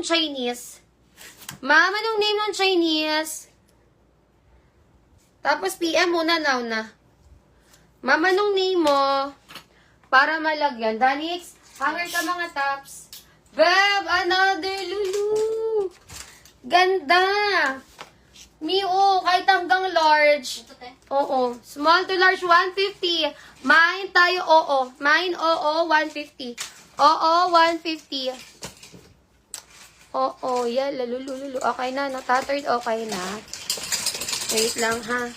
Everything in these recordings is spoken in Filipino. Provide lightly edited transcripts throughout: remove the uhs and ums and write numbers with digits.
ng Chinese? Ma'am, anong name ng Chinese? Tapos PM muna, now na. Ma'am, anong name mo? Para malagyan. Danix, hanger ka mga tops. Beb, another Lulu. Ganda. Mio, kahit hanggang large. Oo. Small to large, 150. Mine tayo, oo. Mine, oo, 150. Oo, 150. Oo, yan, lalululu. Okay na, natattered, okay na. Wait lang, ha.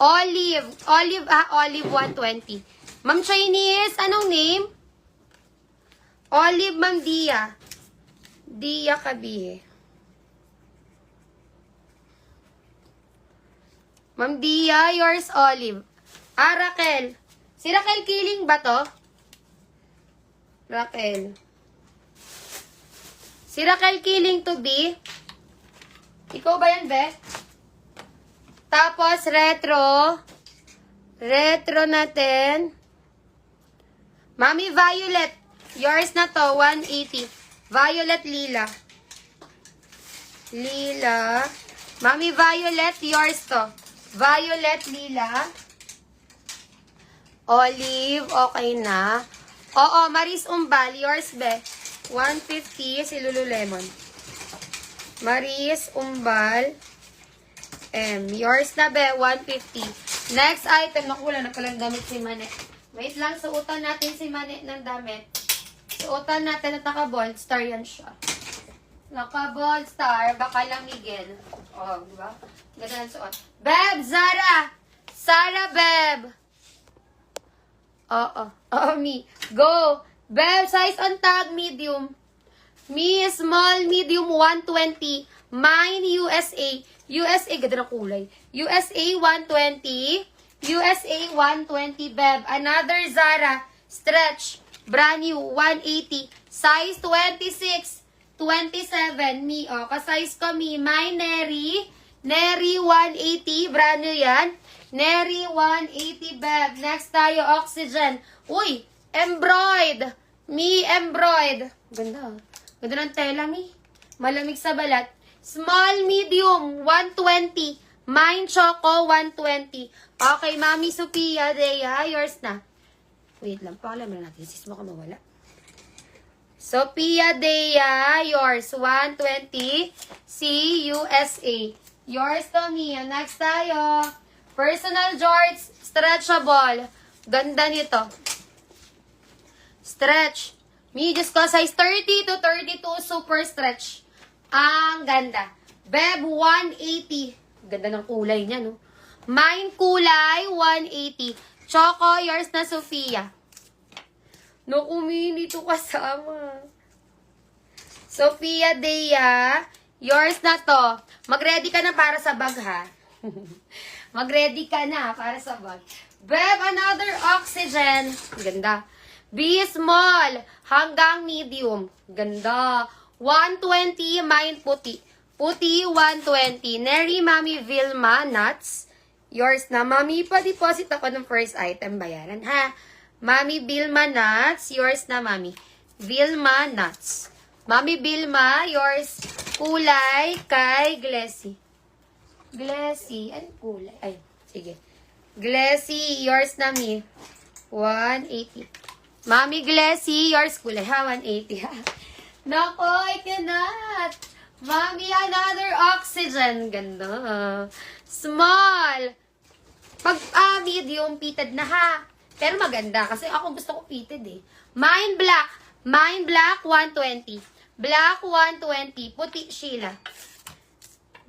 Olive. Olive, olive, 120. Ma'am Chinese, anong name? Olive, Ma'am Dia. Dia Kabihe. Ma'am Dia, yours Olive. Raquel. Si Raquel Kiling ba to? Raquel. Si Raquel Kiling to be? Ikaw ba yan, Be? Tapos, retro. Retro natin. Mami Violet. Yours na to, 180. Violet Lila. Lila. Mami Violet, yours to. Violet Lila. Olive, okay na. Oo, Maris Umbal, yours, Be. 150, si Lululemon. Maris Umbal. Yours na, Be, 150. Next item, naku, wala na palang damit si Mane. Wait lang, suotan natin si Mane ng damit. Suotan natin at naka-bold star yan siya. Naka-bold star, baka lang Miguel. Oh, di ba? Ganda ng suot. Beb, Zara! Sara, Beb! Oo. Oo, me. Go! Beb, size on tag, medium. Me, small, medium, 120. Mine, USA. USA, ganda ng kulay. USA, 120. USA, 120, Beb. Another Zara, stretch. Brand new, 180. Size 26. 27. Me, oh. Ka-size ko, me. Mine, Neri. Neri, 180. Brand new yan. Neri, 180, Beb. Next tayo, Oxygen. Uy, embroid. Me, embroid. Ganda. Ganda ng tela, me. Malamig sa balat. Small, medium, 120. Mine, Choco, 120. Okay, Mami Sophia, Dea, yours na. Wait lang, pakalam na natin. Sis mo ka mawala. Sophia, Dea, yours, 120. Si USA. Yours to me. Next tayo. Personal George, stretchable. Ganda nito. Stretch. Medium ko, size 30 to 32, super stretch. Ang ganda. Beb, 180. Ganda ng kulay niya, no? Mine kulay, 180. Choco, yours na, Sophia. No, kumini to kasama. Sophia Dea, yours na to. Mag-ready ka na para sa bag, ha? Mag-ready ka na para sa bag. Beb, another Oxygen. Ganda. Be small hanggang medium. Ganda. 120, mine puti. Puti, 120. Neri, Mami Vilma, nuts. Yours na. Mami, pa-deposit ako ng first item. Bayaran, ha? Mami Vilma, nuts. Yours na, Mami. Vilma, nuts. Mami Vilma, yours. Kulay kay Glessy. Glessy. Ano kulay? Ay, sige. Glessy, yours na, Mi. 180. Mami Glessy, yours kulay, ha? 180, ha? Nako, I cannot. Mami, another Oxygen. Ganda. Small. Pag medium, pitted na, ha? Pero maganda, kasi ako gusto ko pitted, eh. Mine black. Mine black, 120. Black, 120. Puti, Sheila.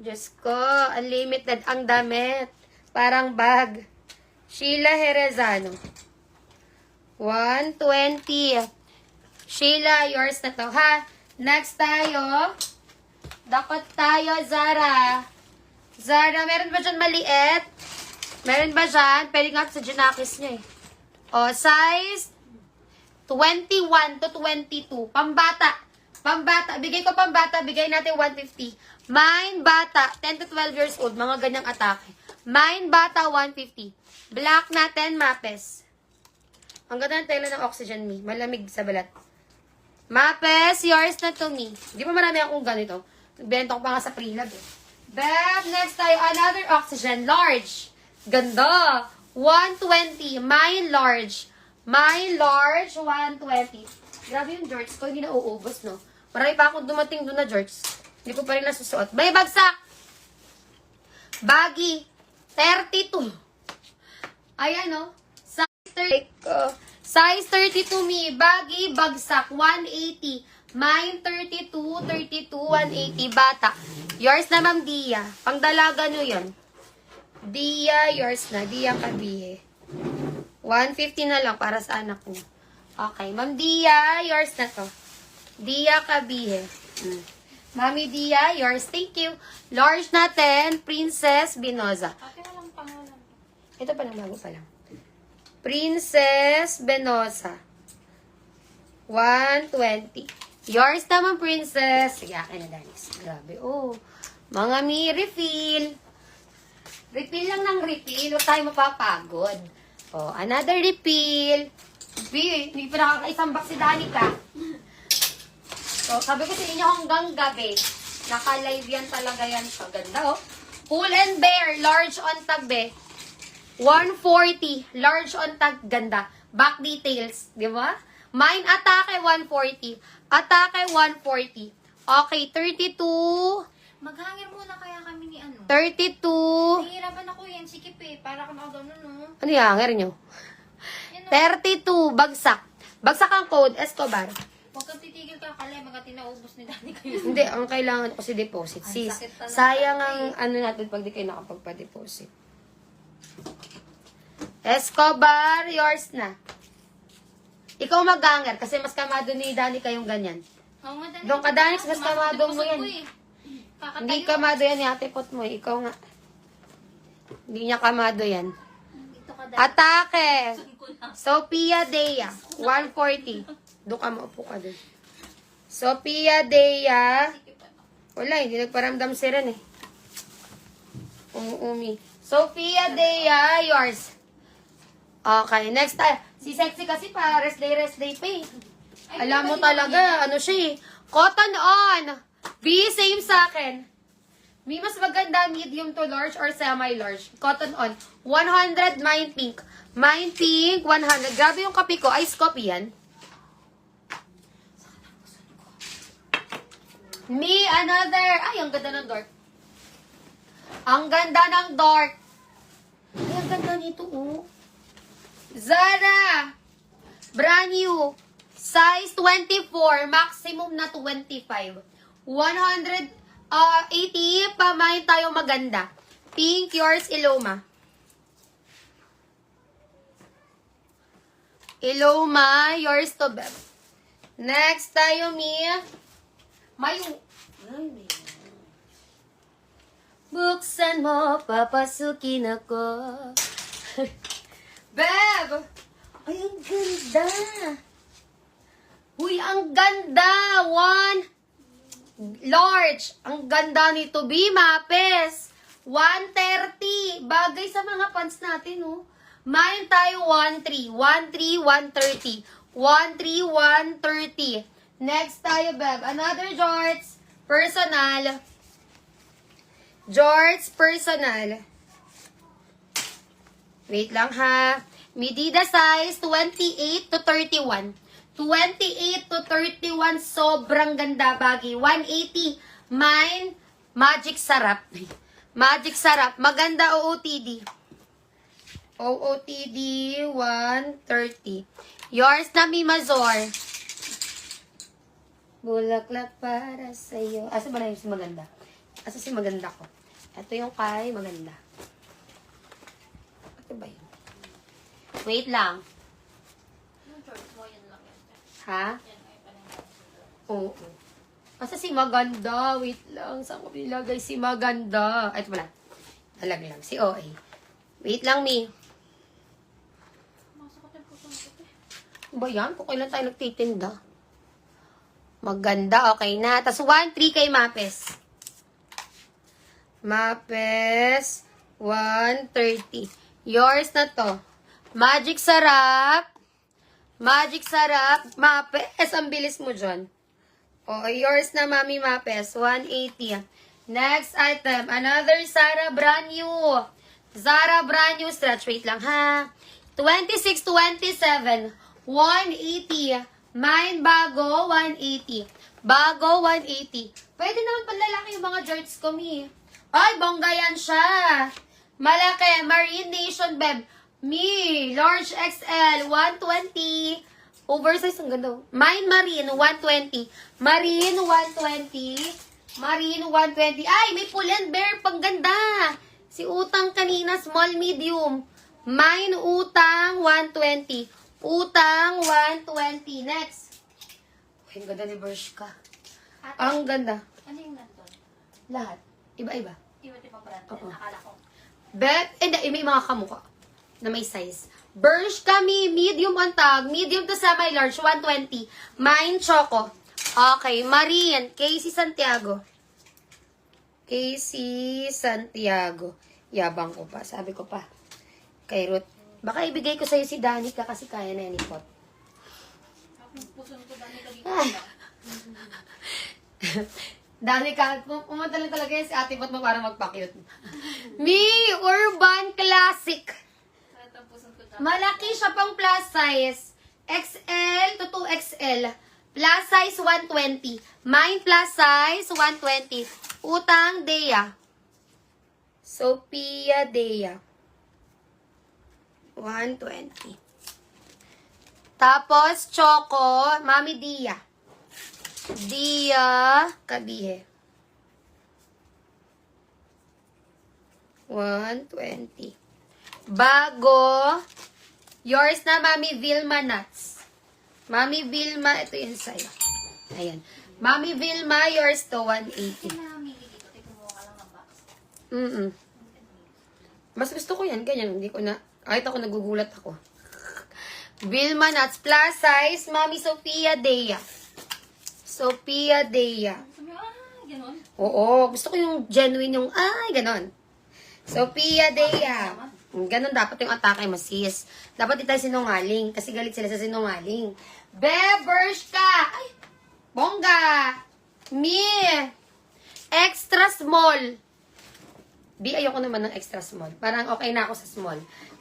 Diyos ko, unlimited ang damit. Parang bag. Sheila Herezano. 120. Sheila, yours na to, ha? Next tayo. Dapat tayo, Zara. Zara, meron ba dyan maliit? Meron ba dyan? Pwede nga sa Junakis niya, eh. O, size 21 to 22. Pambata. Pambata. Bigay ko pambata. Bigay natin 150. Mine, bata. 10 to 12 years old. Mga ganyang atake. Mine, bata, 150. Black natin, mapes. Ang ganda ng tela ng Oxygen, me. Malamig sa balat. Mapes, yours na to me. Di ba marami akong ganito? Benta ko pa nga sa pre-lab eh. Beb, next tayo, another oxygen. Large. Ganda. 120. Mine large. Mine large, 120. Grabe yung jorts ko, hindi na uubos, no? Marami pa akong dumating doon na jorts. Hindi ko pa rin nasusuot. May bagsak. Baggy. 32. Ayan, no? Size 32 me. Baggy, bagsak. 180. Mine 32, 180. Bata. Yours na, Ma'am Dia. Pangdalaga nyo yun. Dia, yours na. Dia Kabihe. 150 na lang para sa anak niya. Okay. Ma'am Dia, yours na to. Dia Kabihe. Mami Dia, yours. Thank you. Large natin, Princess Benoza. Ito pa lang, bago pa lang. Princess Benoza. 120. Yours naman, Princess. Sige, akin na, Danis. Grabe, oh. Mga mi, refill. Refill lang ng refill. Huwag tayo mapapagod. Oh, another refill. Hindi pa nakakaisang box si Danica. So, sabi ko sa inyo hanggang gabi. Naka-live yan talaga yan. So, ganda, oh. Cool and Bear. Large on tag, be. 140. Large on tag. Ganda. Back details. Di ba? Mine Atake 140. Atake 140. Okay, 32. Maghangir muna kaya kami ni ano. 32. Nahihirapan ako yan. Sikip eh. Para kang ako gano'n, no? Ano yung hanger nyo? Yan, no? 32. Bagsak. Bagsak ang code. Escobar. Huwag kang titigil ka. Kala, mga tinaubos ni Dani kayo. Hindi, ang kailangan ko si deposit. Ang Sis, sakit talaga, sayang ang ano natin pag di kayo nakapagpa-deposit. Escobar, yours na. Ikaw mag-hanger kasi mas kamado ni Dani kayong ganyan. Oo nga, Dani. Doon ka, Dani, mas kamado mo yan. Kakatayo. Hindi kamado yan ni Ate Pot mo. Ikaw nga. Hindi niya kamado yan. Ito ka, Dani. Atake. Sun ko na. Sophia Dea. 140. Doon ka, maupo ka doon. Sophia Dea. Sikip ano. Wala, hindi nagparamdam si Ren eh. Umi. Sophia Dea, yours. Okay, next tayo. Si Sexy kasi pa, rest day pa eh. Alam mo talaga, ano siya eh. Cotton on. Be same sa akin. May mas maganda medium to large or semi-large. Cotton on. 100 mine pink. Mine pink, 100. Grabe yung kape ko. Ice coffee yan. Me, another. Ay, ang ganda ng dark. Ang ganda ng dark. Ay, ang ganda nito, oh. Zara. Brand new. Size 24. Maximum na 25. 180. Pamain tayo maganda. Pink, yours, Iloma. Iloma, yours to Beb. Next tayo, Mia. Mayo. Ay, may. Buksan mo, papasukin ako. Beb! Ay, ang ganda. Uy, ang ganda. Large. Ang ganda nito, B. Mapes. 130. Bagay sa mga pants natin, oh. Mine tayo 130. 130. 130. Next tayo, Beb. Another jorts. Personal. Jorts personal. Wait lang ha. Medida size 28 to 31. 28 to 31. Sobrang ganda bagay. 180. Mine, Magic Sarap. Magic Sarap. Maganda OOTD. OOTD 130. Yours na Mimazor. Bulaklak para sa'yo. Asa ba na yung si maganda? Asa si maganda ko? Ito yung kay maganda. Ito ba yun? Wait lang. Yung shorts mo, yan lang yan. Ha? Yan ay panang. Oo. Asa si maganda? Wait lang. Saan ko nilagay si maganda? Ay, ito pala. Nalaglag. Si OA. Wait lang, Mi. Masakot yung puso mo ito. Ba yan? Kung kailan tayo nagtitinda? Maganda. Okay na. Tapos 1-3 kay Mapes. Mapes. 130. Yours na to. Magic Sarap. Magic Sarap. Mapes, ang bilis mo dyan. Oh, yours na, Mami Mapes. 180. Next item. Another Zara brand new. Zara brand new stretch. Wait lang, ha? 26-27. 180. Mine bago, 180. Bago, 180. Pwede naman panlalaki yung mga shirts ko, Mi. Ay, bongga yan siya. Malaki. Marine Nation, Beb. Mi, large XL, 120. Oversize, ang ganda. Mine Marine, 120. Marine, 120. Marine, 120. Ay, may pull and bear, pang ganda. Si Utang kanina, small, medium. Mine, Utang, 120. Utang, 120. Next. Uy, ang ganda ni Bershka. Ate, Ang ganda. ano yung nandun? Lahat. Iba-iba. Iba't ibang brand. Oo. Akala ko. May mga kamukha na may size. Bershka, medium on tag. Medium to semi-large, 120. Mine, Choco. Okay, Marine, Casey Santiago. Casey Santiago. Yabang ko pa. Sabi ko pa. Kay Ruth. Baka ibigay ko sa'yo si Danica kasi kaya na yan ni Pot. Puso nito ba nila dito? Ay. Danica, pumunta lang talaga yan si Ate Pot mo para magpa-cute. Mi, Urban Classic. Ito ang puso ko dyan. Malaki siya pang plus size. XL to 2XL. Plus size 120. Mine plus size 120. Utang Dea. Sophia Dea. 120. Tapos Choco, Mami Dia. Dia Kabihe. 120. Bago, yours na, Mami Vilma Nuts. Mami Vilma, ito yun sa'yo. Ayan. Mami Vilma, yours to 180. Pinamili dito. Kumuha ka lang ng box. Mas gusto ko yan, ganyan. Hindi ko na, kahit ako nagugulat ako. Vilma Nuts, plus size, Mami Sophia Dea. Sophia Dea. Sabi mo, ganun. Oo, gusto ko yung genuine yung, ganon. Sophia Dea. Ganon dapat yung atake mo, sis. Dapat di tayo sinungaling, kasi galit sila sa sinungaling. Bershka! Ay, bongga! Mi! Extra small. Ayoko naman ng extra small. Parang okay na ako sa small.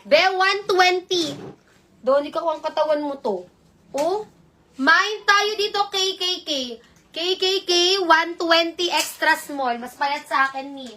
120. Doni ka ang katawan mo to. Oh, mine tayo dito, KKK. KKK, 120 extra small. Mas payat sa akin, ni.